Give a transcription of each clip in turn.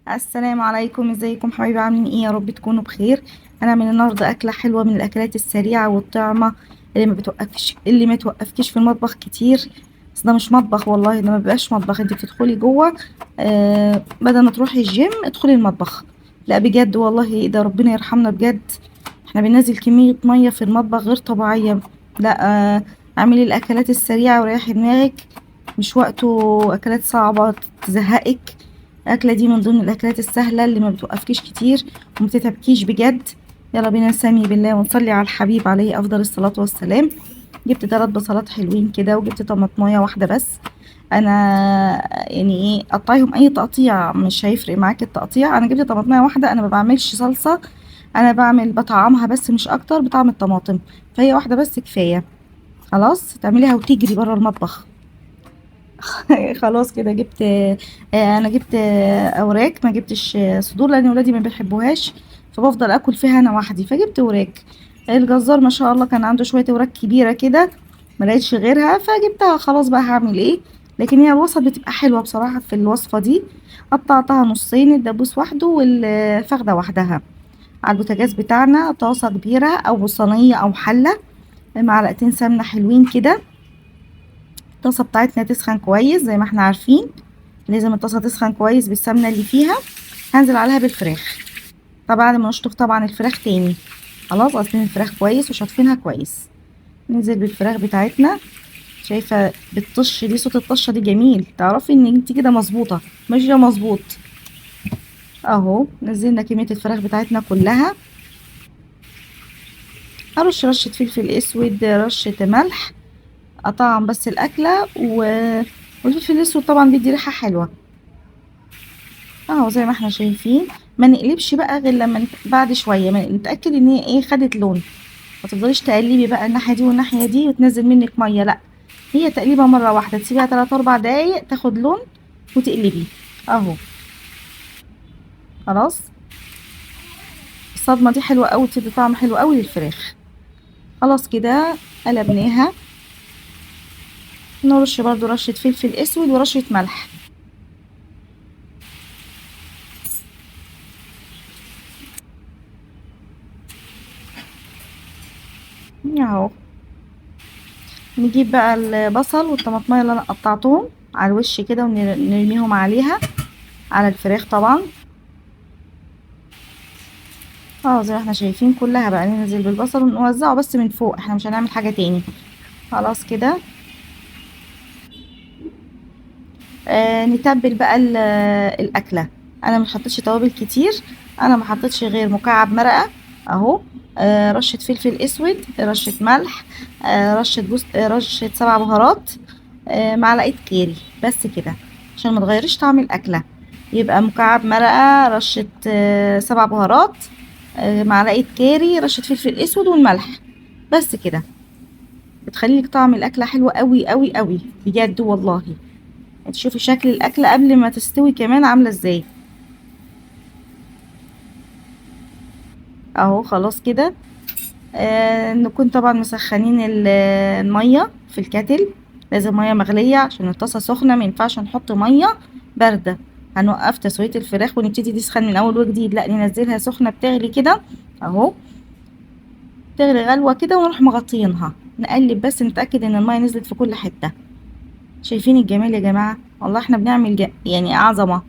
السلام عليكم، ازيكم حبايبي؟ عاملين ايه؟ يا رب تكونوا بخير. هنعمل النهارده اكله حلوه من الاكلات السريعه والطعمه اللي ما توقفكيش في المطبخ كتير. بس ده مش مطبخ والله، ده ما بيبقاش مطبخ، انت بتدخلي جوه. بدل ما تروحي الجيم ادخلي المطبخ. لا بجد والله، ده ربنا يرحمنا بجد. احنا بننزل كميه ميه في المطبخ غير طبيعيه. لا. اعملي الاكلات السريعه وريحي دماغك. مش وقته اكلات صعبه تزهقك. الأكلة دي من ضمن الأكلات السهلة اللي ما بتوقفكيش كتير وما بتتعبكيش بجد. يلا بينا نسمي بالله ونصلي على الحبيب عليه أفضل الصلاة والسلام. جبت 3 بصلات حلوين كده، وجبت طماطماية واحدة بس. أنا يعني ايه، قطعيهم أي تقطيع، مش هيفرق معاكي التقطيع. أنا جبت طماطماية واحدة، أنا ما بعملش صلصة. أنا بطعمها بس مش أكتر بطعم الطماطم. فهي واحدة بس كفاية. خلاص تعمليها وتجري بره المطبخ. خلاص كده جبت. انا جبت اوراق، ما جبتش صدور لان ولادي ما بيحبوهاش. فبفضل اكل فيها انا وحدي، فجبت وراك. الجزار ما شاء الله كان عنده شويه وراك كبيره كده، ما لقيتش غيرها فجبتها. خلاص بقى هعمل ايه؟ لكن هي الوصفه بتبقى حلوه بصراحه في الوصفه دي. قطعتها نصين، الدبوس وحده والفخده وحدها. على البوتاجاز بتاعنا طاسه كبيره او صينيه او حله، معلقتين سمنه حلوين كده. الطاسه بتاعتنا تسخن كويس زي ما احنا عارفين. لازم الطاسه تسخن كويس بالسمنه اللي فيها. هنزل عليها بالفراخ. طبعا بعد ما نشطف طبعا الفراخ تاني. خلاص غاسلين الفراخ كويس وشاطفينها كويس. ننزل بالفراخ بتاعتنا. شايفه بتطش دي؟ صوت الطشه دي جميل، تعرفي ان انت كده مظبوطه ماشيه مظبوط. اهو نزلنا كميه الفراخ بتاعتنا كلها. ارش رشه فلفل اسود، رشه ملح. اطعم بس الاكله والفلفل الاسود طبعا بيدي ريحه حلوه. اهو زي ما احنا شايفين. ما نقلبش بقى غير لما بعد شويه ما نتاكد ان هي ايه، خدت لون. ما تفضليش تقلبي بقى الناحيه دي والناحيه دي وتنزل منك ميه، لا. هي تقليبه مره واحده، تسيبيها 3 4 دقايق تاخد لون وتقلبي. اهو. خلاص. الصدمه دي حلوه قوي، بتدي طعم حلو قوي للفراخ. خلاص كده. قلبناها. نرش برضو رشه فلفل اسود ورشه ملح. اهو. نجيب بقى البصل والطماطمية اللي انا قطعتهم على الوش كده ونرميهم عليها، على الفراخ طبعا. اه زي ما احنا شايفين كلها بقى، ننزل بالبصل ونوزعه بس من فوق، احنا مش هنعمل حاجة تاني. خلاص كده. نتبل بقى الاكلة. انا ما حطيتش توابل كتير. انا ما حطيتش غير مكعب مرقة. اهو. رشة فلفل اسود، رشة ملح. رشة 7 بهارات. معلقة كاري بس كده، عشان ما تغيريش طعم الاكلة. يبقى مكعب مرقة، رشة 7 بهارات. معلقة كاري، رشة فلفل اسود والملح. بس كده. بتخلي لك طعم الاكله حلو قوي قوي قوي بجد والله. تشوفي شكل الاكله قبل ما تستوي كمان عامله ازاي. اهو خلاص كده. نكون طبعا مسخنين الميه في الكاتل. لازم ميه مغليه عشان الطاسه سخنه، ما ينفعش نحط ميه بارده. هنوقف تسويه الفراخ ونبتدي تسخن من اول وجديد، لا ننزلها سخنه بتغلي كده. اهو. تغلي غلوه كده ونروح مغطينها. نقلب بس نتاكد ان الميه نزلت في كل حته. شايفين الجمال يا جماعه؟ والله احنا بنعمل يعني عظمه.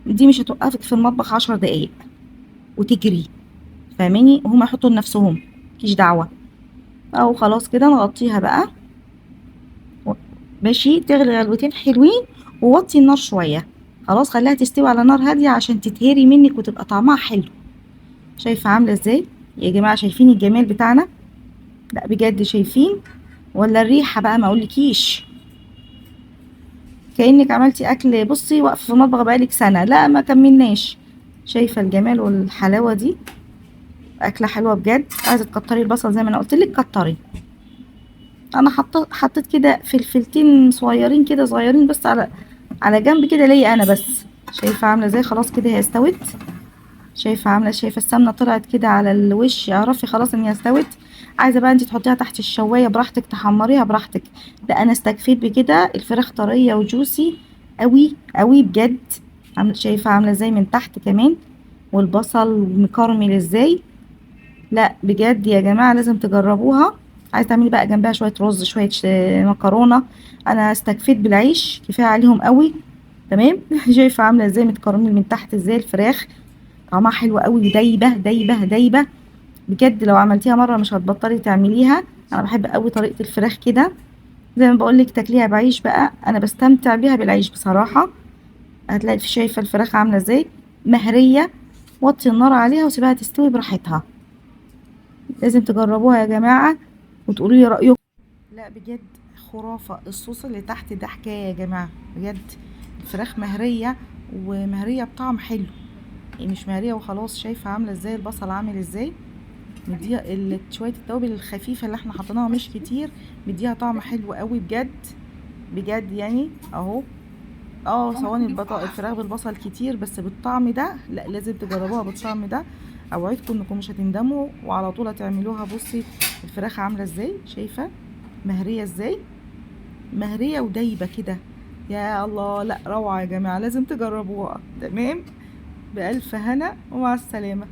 دي مش هتوقفك في المطبخ 10 دقايق وتجري. فاهماني؟ هما يحطوا لنفسهم، مفيش دعوه. او خلاص كده نغطيها بقى. و- ماشي تغلي غلوتين حلوين. ووطي النار شويه. خلاص خليها تستوي على نار هاديه عشان تتهري منك وتبقى طعمها حلو. شايفه عامله ازاي؟ يا جماعه شايفين الجمال بتاعنا؟ لا بجد شايفين؟ ولا الريحه بقى ما اقولكيش. كأنك عملتي اكل، بصي واقفه في المطبخ بقالك سنه، لا ما كملناش. شايفه الجمال والحلاوه دي؟ اكله حلوه بجد. عايزه تكتري البصل زي ما انا قلت لك كتري. انا حطيت كده فلفلتين صغيرين كده صغيرين بس على جنب كده ليا انا بس. شايفه عامله ازاي؟ خلاص كده هي استوت. شايفه السمنه طلعت كده على الوش، اعرفي خلاص ان هي استوت. عايزه بقى انت تحطيها تحت الشوايه براحتك، تحمريها براحتك. لا انا استكفيت بكده، الفراخ طريه وجوسي قوي قوي بجد. شايفة عاملة ازاي من تحت كمان، والبصل مكرمل ازاي. لا بجد يا جماعة لازم تجربوها. عايز تعملي بقى جنبها شوية رز، شوية مكرونة. انا استكفيت بالعيش كفاية عليهم قوي. تمام. شايفة عاملة ازاي متكرمل من تحت ازاي الفراخ. طعمها حلو قوي ودايبة دايبة دايبة. بجد لو عملتيها مرة مش هتبطلي تعمليها. انا بحب قوي طريقة الفراخ كده. زي ما بقولك تاكليها بعيش بقى، انا بستمتع بيها بالعيش بصراحة. هتلاقي في شايفة الفراخ عاملة ازاي مهرية. وطي النار عليها وسيبها تستوي براحتها. لازم تجربوها يا جماعة وتقولوا لي رأيكم. لا بجد خرافة. الصوص اللي تحت ده حكاية يا جماعة بجد. الفراخ مهرية، ومهرية بطعم حلو، يعني مش مهرية وخلاص. شايفة عاملة ازاي البصل عامل ازاي. مديها شوية التوابل الخفيفة اللي احنا حطيناها مش كتير، مديها طعم حلو قوي بجد. بجد يعني اهو. اه صواني الفراخ بالبصل كتير، بس بالطعم ده لا لازم تجربوها بالطعم ده. اوعدكم انكم مش هتندموا وعلى طول هتعملوها. بصي الفراخ عامله ازاي، شايفه مهريه ازاي، مهريه ودايبه كده. يا الله، لا روعه يا جماعه، لازم تجربوها. تمام. بألف هنا ومع السلامه.